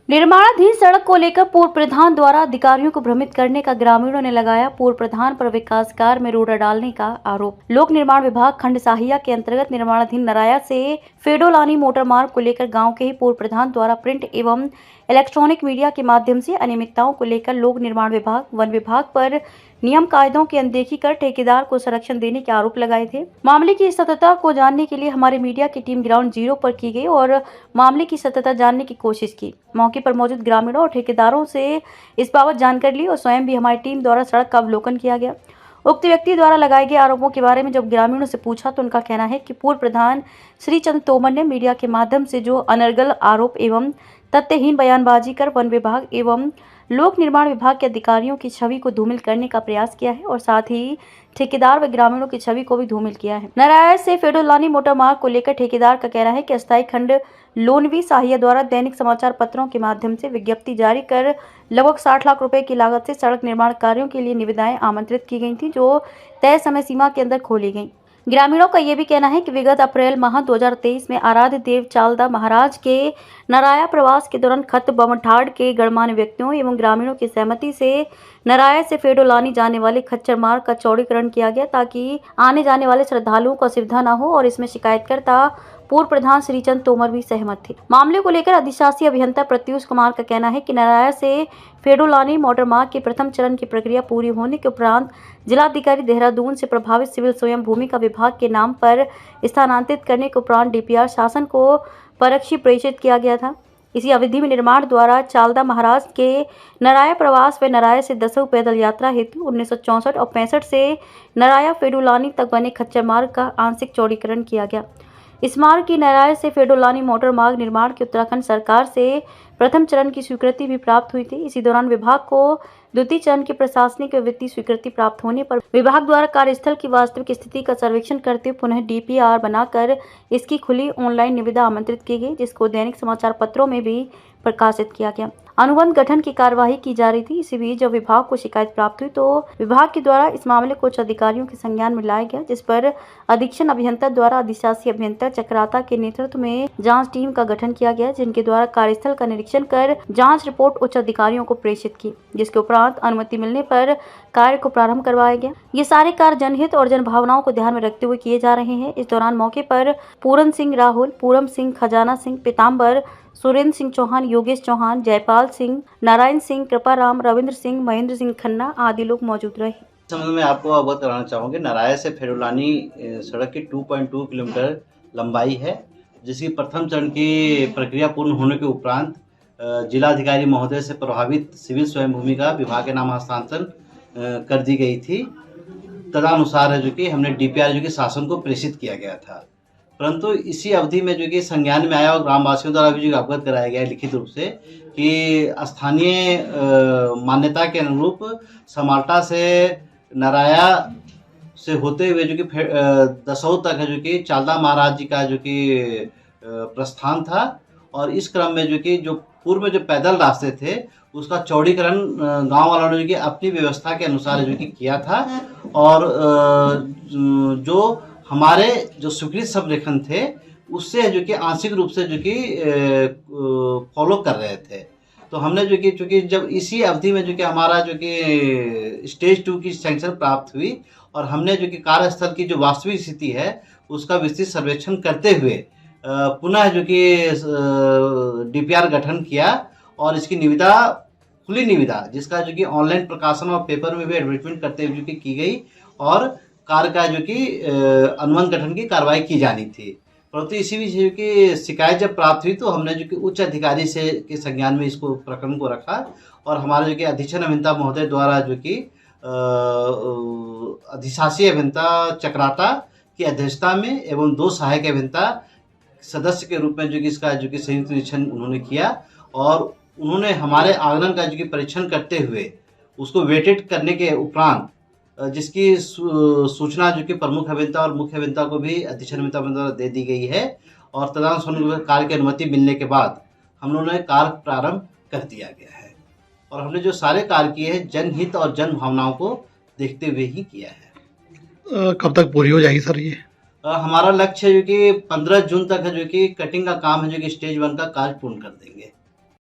निर्माणाधीन सड़क को लेकर पूर्व प्रधान द्वारा अधिकारियों को भ्रमित करने का ग्रामीणों ने लगाया पूर्व प्रधान पर विकास कार्य में रोड़ा डालने का आरोप। लोक निर्माण विभाग खंड साहिया के अंतर्गत निर्माणाधीन नराया से फेडोलानी मोटर मार्ग को लेकर गांव के ही पूर्व प्रधान द्वारा प्रिंट एवं इलेक्ट्रॉनिक मीडिया के माध्यम से अनियमितताओं को लेकर लोक निर्माण विभाग, वन विभाग पर नियम कायदों की अनदेखी कर ठेकेदार को संरक्षण देने के आरोप लगाए थे। मामले की सत्यता को जानने के लिए हमारे मीडिया की टीम ग्राउंड जीरो पर की गई और मामले की सत्यता जानने की कोशिश की। मौके पर मौजूद ग्रामीणों और ठेकेदारों से इस बाबत जानकारी ली और स्वयं भी हमारी टीम द्वारा सड़क का अवलोकन किया गया। उक्त व्यक्ति द्वारा लगाए गए आरोपों के बारे में जब ग्रामीणों से पूछा तो उनका कहना है कि पूर्व प्रधान श्री चंद्र तोमर ने मीडिया के माध्यम से जो अनर्गल आरोप एवं तथ्यहीन बयानबाजी कर वन विभाग एवं लोक निर्माण विभाग के अधिकारियों की छवि को धूमिल करने का प्रयास किया है और साथ ही ठेकेदार व ग्रामीणों की छवि को भी धूमिल किया है। नराया से फेडोलानी मोटर मार्ग को लेकर ठेकेदार का कहना है कि अस्थायी खंड लोनवी साहिया द्वारा दैनिक समाचार पत्रों के माध्यम से विज्ञप्ति जारी कर लगभग 60 लाख रुपए की लागत से सड़क निर्माण कार्यों के लिए निविदाएं आमंत्रित की गई थी, जो तय समय सीमा के अंदर खोली गई। ग्रामीणों का यह भी कहना है कि विगत अप्रैल माह 2023 में आराध्य देव चालदा महाराज के नराया प्रवास के दौरान खत बमठाड़ के गणमान्य व्यक्तियों एवं ग्रामीणों की सहमति से नराया से फेडोलानी जाने वाले खच्चर मार्ग का चौड़ीकरण किया गया ताकि आने जाने वाले श्रद्धालुओं को असुविधा न हो और इसमें शिकायतकर्ता पूर्व प्रधान श्रीचंद तोमर भी सहमत थे। मामले को लेकर अधिशासी अभियंता प्रत्युष कुमार का कहना है कि नराया से फेडोलानी मोटर मार्ग के प्रथम चरण की प्रक्रिया पूरी होने के उपरांत जिलाधिकारी देहरादून से प्रभावित सिविल स्वयं भूमि का विभाग के नाम पर स्थानांतरित करने के उपरांत डीपीआर शासन को परक्षी प्रेषित किया गया था। इसी अवधि में निर्माण द्वारा चालदा महाराज के नराया प्रवास व नराया से दसों पैदल यात्रा हेतु 1964 और 65 से नराया फेडोलानी तक बने खच्चर मार्ग का आंशिक चौड़ीकरण किया गया। इस मार्ग की नराया से फेडोलानी मोटर मार्ग निर्माण की उत्तराखंड सरकार से प्रथम चरण की स्वीकृति भी प्राप्त हुई थी। इसी दौरान विभाग को द्वितीय चरण की प्रशासनिक व वित्तीय स्वीकृति प्राप्त होने पर विभाग द्वारा कार्यस्थल की वास्तविक स्थिति का सर्वेक्षण करते हुए पुनः डीपीआर बनाकर इसकी खुली ऑनलाइन निविदा आमंत्रित की गई, जिसको दैनिक समाचार पत्रों में भी प्रकाशित किया गया। अनुबंध गठन की कार्यवाही की जा रही थी। इसी बीच जब विभाग को शिकायत प्राप्त हुई तो विभाग के द्वारा इस मामले को उच्च अधिकारियों के संज्ञान में लाया गया, जिस पर अधीक्षण अभियंता द्वारा अधिशासी अभियंता चक्राता के नेतृत्व में जांच टीम का गठन किया गया, जिनके द्वारा कार्यस्थल का निरीक्षण कर जांच रिपोर्ट उच्च अधिकारियों को प्रेषित की, जिसके उपरांत अनुमति मिलने पर कार्य को प्रारंभ करवाया गया। ये सारे कार्य जनहित और जनभावनाओं को ध्यान में रखते हुए किए जा रहे हैं। इस दौरान मौके पर पूरन सिंह राहुल, पूरम सिंह, खजाना सिंह, पीताम्बर, सुरेंद्र सिंह चौहान, योगेश चौहान, जयपाल सिंह, नारायण सिंह, कृपाराम, रविंद्र सिंह, महेंद्र सिंह खन्ना आदि लोग मौजूद रहे। संबंध में आपको अवगत कराना चाहूँगी, नराया से फेडोलानी सड़क की 2.2 किलोमीटर लंबाई है, जिसकी प्रथम चरण की प्रक्रिया पूर्ण होने के उपरांत जिलाधिकारी महोदय से प्रभावित सिविल स्वयं भूमि का विभाग के नाम हस्तांतरण कर दी गई थी। तदनुसार है जो कि हमने डीपीआर जो कि शासन को प्रेषित किया गया था, परंतु इसी अवधि में जो कि संज्ञान में आया और ग्रामवासियों द्वारा भी जो अवगत कराया गया लिखित रूप से कि स्थानीय मान्यता के अनुरूप समाल्टा से नराया से होते हुए जो कि दसों तक है जो कि चालदा महाराज जी का जो कि प्रस्थान था, और इस क्रम में जो कि जो पूर्व में जो पैदल रास्ते थे उसका चौड़ीकरण गांव वालों ने जो कि अपनी व्यवस्था के अनुसार जो कि किया था, और जो हमारे जो स्वीकृत सबलेखन थे उससे जो कि आंशिक रूप से जो कि फॉलो कर रहे थे। तो हमने जो कि चूँकि जब इसी अवधि में जो कि हमारा जो कि स्टेज 2 की सैंक्शन प्राप्त हुई और हमने जो कि कार्यस्थल की जो वास्तविक स्थिति है उसका विस्तृत सर्वेक्षण करते हुए पुनः जो कि डीपीआर गठन किया और इसकी निविदा, खुली निविदा, जिसका जो कि ऑनलाइन प्रकाशन और पेपर में भी एडवर्टाइजमेंट करते हुए जो कि की गई और कार्य का जो कि अनुबंध गठन की कार्रवाई की जानी थी। परंतु इसी विषय की शिकायत जब प्राप्त हुई तो हमने जो कि उच्च अधिकारी से के संज्ञान में इसको प्रकरण को रखा और हमारे जो कि अधीक्षण अभियंता महोदय द्वारा जो कि अधिशासी अभियंता चक्राता की अध्यक्षता में एवं 2 सहायक अभियंता सदस्य के रूप में जो कि इसका जो कि संयुक्त निरीक्षण उन्होंने किया और उन्होंने हमारे आंगन का जो कि परीक्षण करते हुए उसको वेटेड करने के उपरांत जिसकी सूचना जो कि प्रमुख अभियंता और मुख्य अभियंता को भी अधीक्षण अभियंता द्वारा दे दी गई है, और तदनुसार कार्य की अनुमति मिलने के बाद हम लोगों ने कार्य प्रारंभ कर दिया गया है। और हमने जो सारे कार्य किए हैं जनहित और जन भावनाओं को देखते हुए ही किया है। कब तक पूरी हो जाएगी सर ये? हमारा लक्ष्य है जो कि 15 जून तक है जो कि कटिंग का काम है जो कि स्टेज 1 का कार्य पूर्ण कर देंगे।